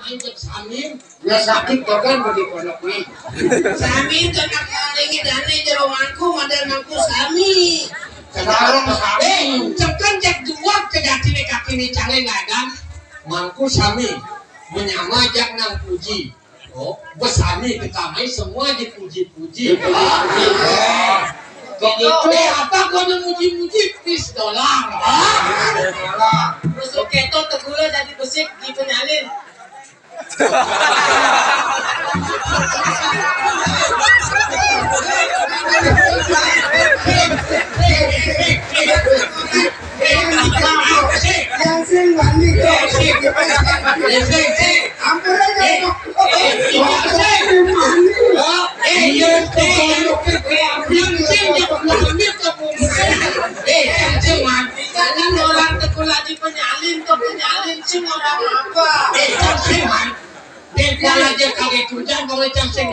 main cek Samin ya sakit kan bagi pondok nih Samin tenak kalingi dane jero mangku model mangku Sami sekarang Samin cekan cek dua kaki ini canggih ngadang mangku Samin menyama jak nang puji oh besami kita main semua dipuji-puji begitu apa kau muji-muji $10 busuk keto tegula jadi besik di penyalin yang sing mandi ampun aja jangan orang tegula di penyalin tuh penyalin sih orang apa Dia aja kaget hujan kalau cacing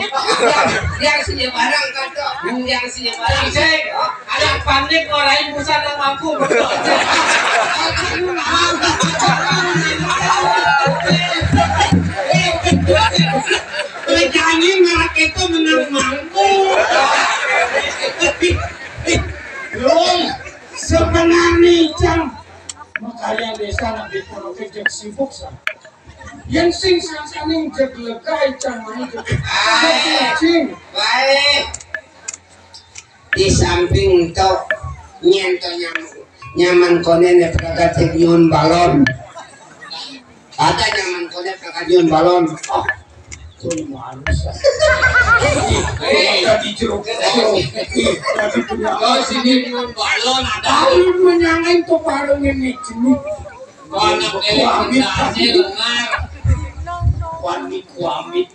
yang sini barang kan tuh yang sini barang sih ada panik orang busan yang mampu betul Rencana mereka itu menang mampu belum sebenarnya cang makanya desa nak diprotek jak sibuk sah yang sing sasaning jak lekai cang mana cing baik di samping itu nyento nyaman konen ya peragak nyun balon ada nyaman konen peragak nyun balon oh tuh manusia tadi jeruk tadi punya sini nyun balon ada menyangin tuh parung ini jenis anak elektrisasi dengar wanita nih